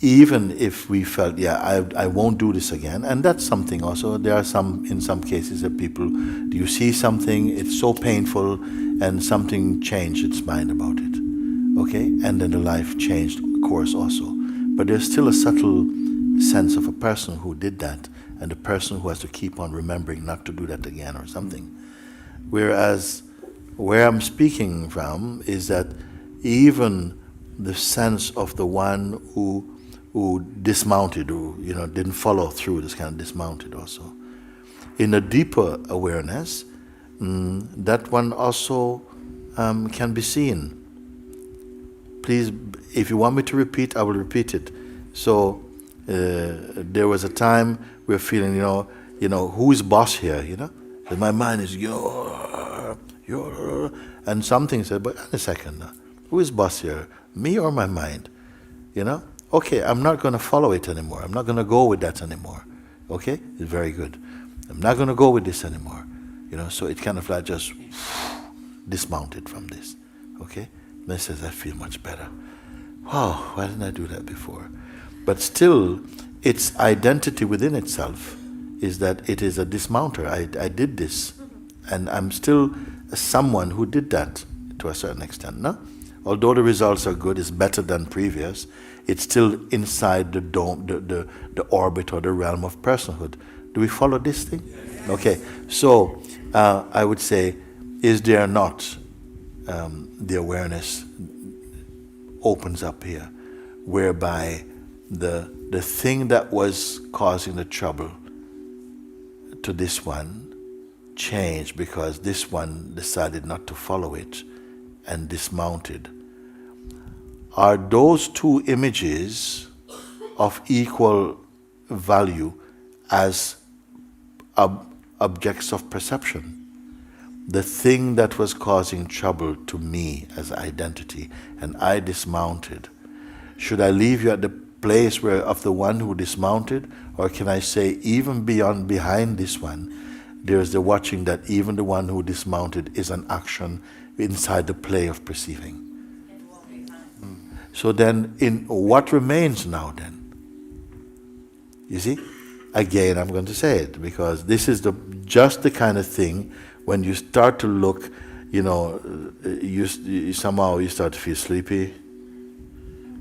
even if we felt, I won't do this again, and that's something also. There are in some cases that people, you see something, it's so painful, and something changed its mind about it, okay? And then the life changed course also. But there's still a subtle sense of a person who did that, and the person who has to keep on remembering not to do that again or something. Whereas, where I'm speaking from is that even the sense of the one who dismounted, who didn't follow through, this kind of dismounted also. In a deeper awareness, that one also can be seen. Please, if you want me to repeat, I will repeat it. So there was a time we're feeling, who is boss here, And my mind is, you're, and something said, but wait a second, who is boss here, me or my mind, Okay, I'm not going to follow it anymore. I'm not going to go with that anymore. Okay? It's very good. I'm not going to go with this anymore. So it kind of like just dismounted from this. Okay? And it says, I feel much better. Wow, why didn't I do that before? But still, its identity within itself is that it is a dismounter. I did this. And I'm still someone who did that to a certain extent, no? Although the results are good, it's better than previous, it's still inside the dome, the orbit or the realm of personhood. Do we follow this thing? Yes. Okay, so I would say, is there not the awareness opens up here, whereby the thing that was causing the trouble to this one changed because this one decided not to follow it and dismounted. Are those two images of equal value as objects of perception? The thing that was causing trouble to me as identity, and I dismounted. Should I leave you at the place of the one who dismounted, or can I say even behind this one, there's the watching that even the one who dismounted is an action inside the play of perceiving? So then, in what remains now then? You see? Again, I'm going to say it, because this is just the kind of thing when you start to look, you somehow you start to feel sleepy,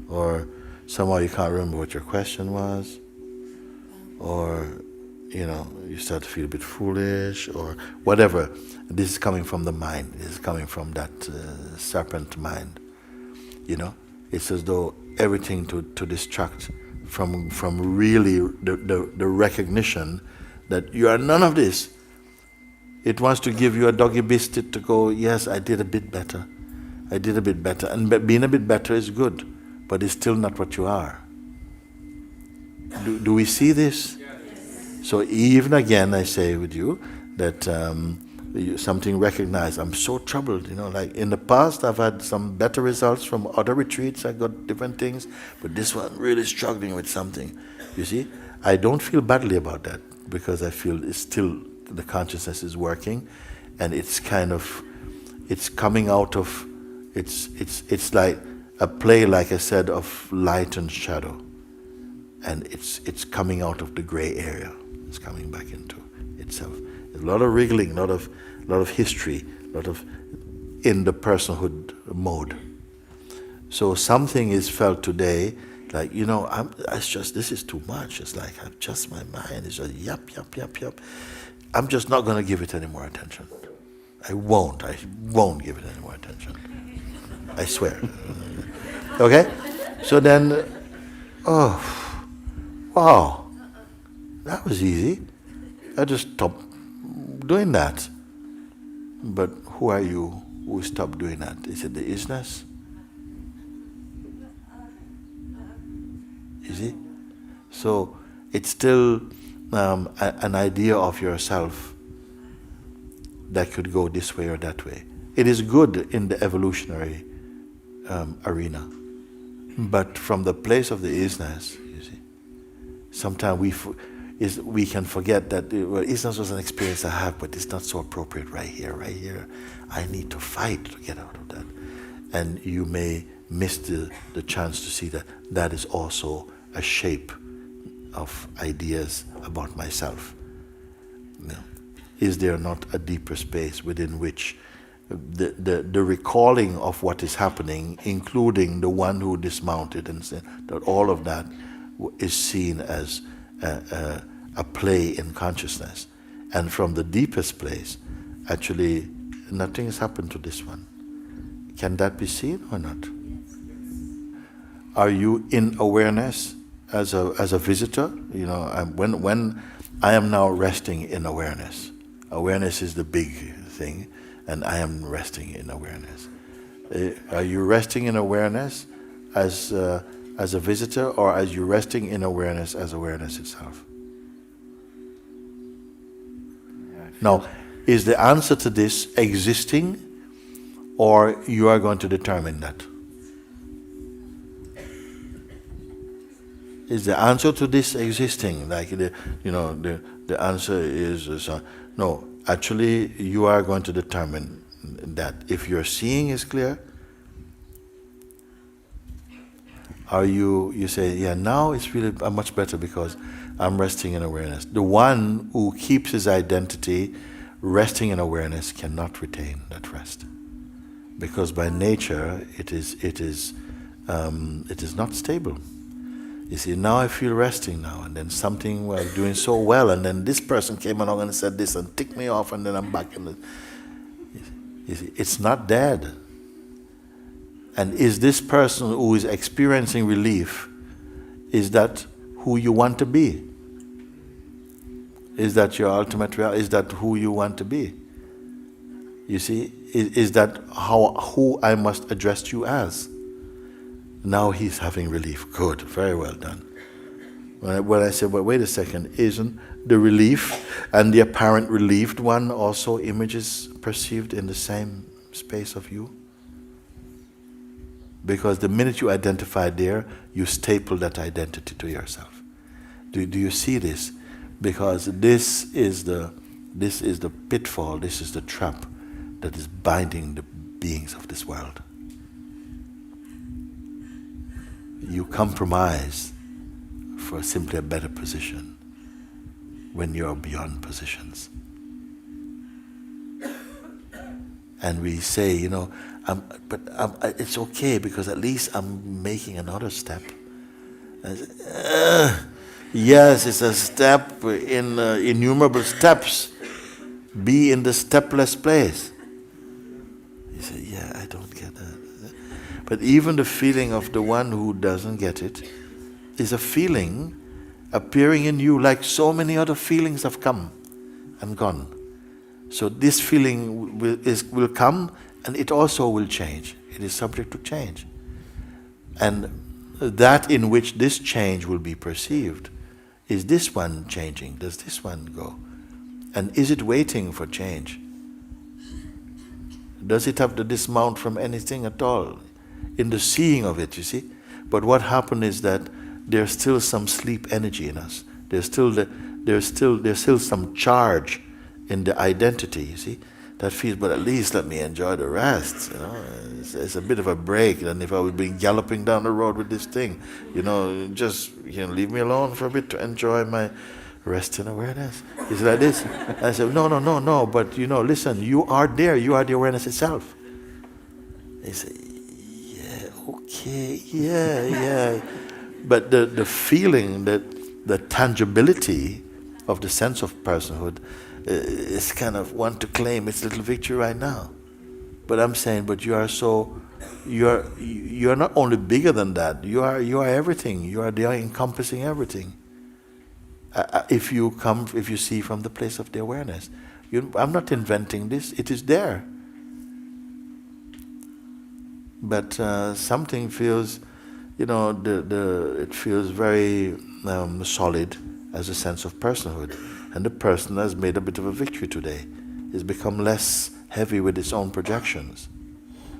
or somehow you can't remember what your question was, or, you start to feel a bit foolish, or whatever. This is coming from the mind. This is coming from that serpent mind, It's as though everything to distract from really the recognition that you are none of this. It wants to give you a doggy biscuit to go, yes, I did a bit better. I did a bit better. And being a bit better is good, but it's still not what you are. Do we see this? Yes. So even again, I say with you that something recognized. I'm so troubled, like in the past I've had some better results from other retreats. I got different things, but this one really struggling with something. You see, I don't feel badly about that, because I feel it's still, the consciousness is working, and it's coming out of, it's like a play, like I said, of light and shadow, and it's coming out of the gray area. It's coming back into itself. There's a lot of wriggling, a lot of history, a lot of in the personhood mode. So something is felt today, like, this is too much. It's like, I'm just, my mind is just yap. I'm just not going to give it any more attention. I won't give it any more attention. I swear. Okay? So then, oh, wow, that was easy. I just stopped doing that. But who are you who stopped doing that? Is it the isness? You see? So it's still an idea of yourself that could go this way or that way. It is good in the evolutionary arena. But from the place of the isness, you see, sometimes we can forget that isness was an experience I have, but it's not so appropriate right here. I need to fight to get out of that. And you may miss the chance to see that is also a shape of ideas about myself? No. Is there not a deeper space within which the recalling of what is happening, including the one who dismounted, and said that all of that is seen as a play in consciousness, and from the deepest place, actually, nothing has happened to this one. Can that be seen or not? Are you in awareness as a visitor? You know, when I am now resting in awareness. Awareness is the big thing, and I am resting in awareness. Are you resting in awareness as a visitor, or are you resting in awareness as awareness itself? Now, is the answer to this existing, or you are going to determine that? Is the answer to this existing? Like the answer is no. Actually, you are going to determine that. If your seeing is clear, are you say, yeah, now it's really much better because I'm resting in awareness. The one who keeps his identity resting in awareness cannot retain that rest, because by nature it is not stable. You see, now I feel resting now, and then something was doing so well, and then this person came along and said this and ticked me off, and then I'm back in the... You see, it's not dead. And is this person who is experiencing relief, is that who you want to be? Is that your ultimate reality? Is that who you want to be? You see, is that who I must address you as? Now he's having relief. Good, very well done. When I say, well, wait a second, isn't the relief and the apparent relieved one also images perceived in the same space of you? Because the minute you identify there, you staple that identity to yourself. Do you see this? Because this is the pitfall, this is the trap that is binding the beings of this world. You compromise for simply a better position when you're beyond positions. And we say, it's okay because at least I'm making another step. Yes, it's a step in innumerable steps. Be in the stepless place. You say, yeah, I don't get that. But even the feeling of the one who doesn't get it is a feeling appearing in you like so many other feelings have come and gone. So this feeling will come, and it also will change. It is subject to change. And that in which this change will be perceived, is this one changing? Does this one go? And is it waiting for change? Does it have to dismount from anything at all? In the seeing of it, you see. But what happened is that there's still some sleep energy in us. There's still some charge in the identity, you see. That feels, but at least let me enjoy the rest. It's a bit of a break than if I would be galloping down the road with this thing. Just leave me alone for a bit to enjoy my rest in awareness. Is it like this? I said, no. But listen, you are there. You are the awareness itself. He said, okay, yeah. But the feeling, that the tangibility of the sense of personhood is kind of want to claim its little victory right now. But I'm saying, but you are not only bigger than that. You are everything. You are there encompassing everything. If you see from the place of the awareness, I'm not inventing this. It is there. But something feels, it feels very solid as a sense of personhood. And the person has made a bit of a victory today. It's become less heavy with its own projections.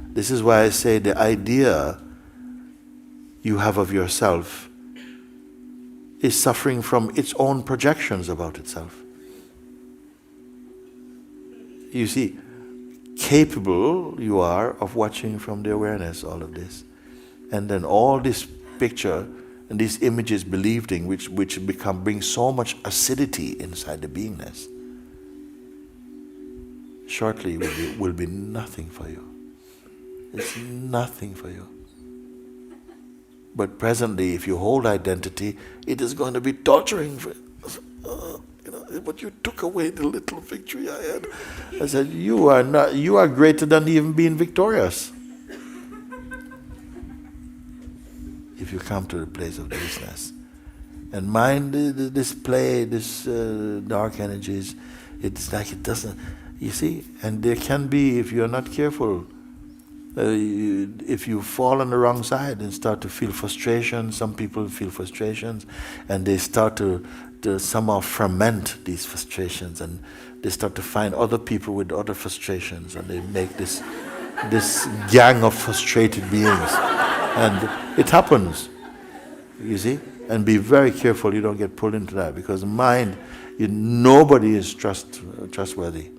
This is why I say the idea you have of yourself is suffering from its own projections about itself. You see, capable you are of watching from the awareness all of this. And then all this picture And these images believed in, which bring so much acidity inside the beingness, shortly will be nothing for you. It's nothing for you. But presently, if you hold identity, it is going to be torturing. But you took away the little victory I had. I said, you are greater than even being victorious. If you come to the place of business and mind this play, this dark energies, it's like it doesn't, you see, and there can be, if you're not careful, if you fall on the wrong side and start to feel frustration, some people feel frustrations and they start to somehow ferment these frustrations, and they start to find other people with other frustrations, and they make this gang of frustrated beings. And it happens, you see? And be very careful you don't get pulled into that, because mind, nobody is trustworthy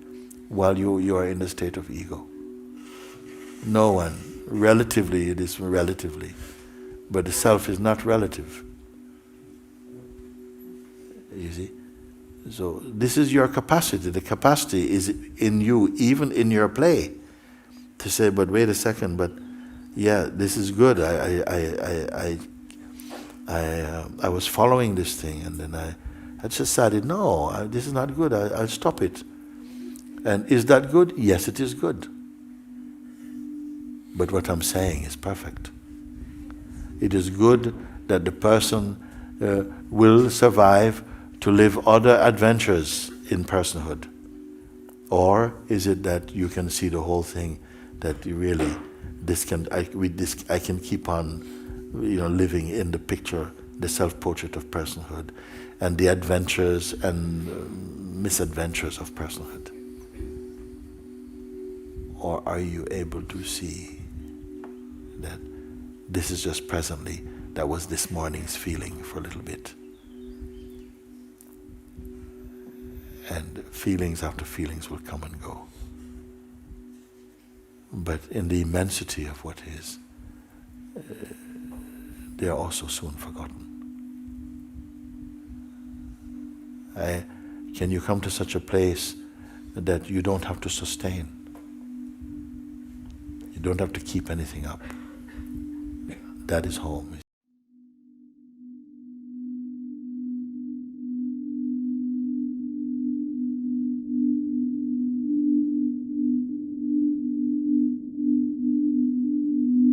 while you are in the state of ego. No one. Relatively, it is relatively. But the self is not relative. You see? So this is your capacity. The capacity is in you, even in your play, to say, but wait a second, but yeah, this is good. I was following this thing, and then I just decided, no, this is not good. I'll stop it. And is that good? Yes, it is good. But what I'm saying is perfect. It is good that the person will survive to live other adventures in personhood. Or is it that you can see the whole thing, that you really, I can keep on, living in the picture, the self-portrait of personhood, and the adventures and misadventures of personhood? Or are you able to see that this is just presently, that was this morning's feeling for a little bit? And feelings after feelings will come and go. But in the immensity of what is, they are also soon forgotten. Can you come to such a place that you don't have to sustain? You don't have to keep anything up. That is home.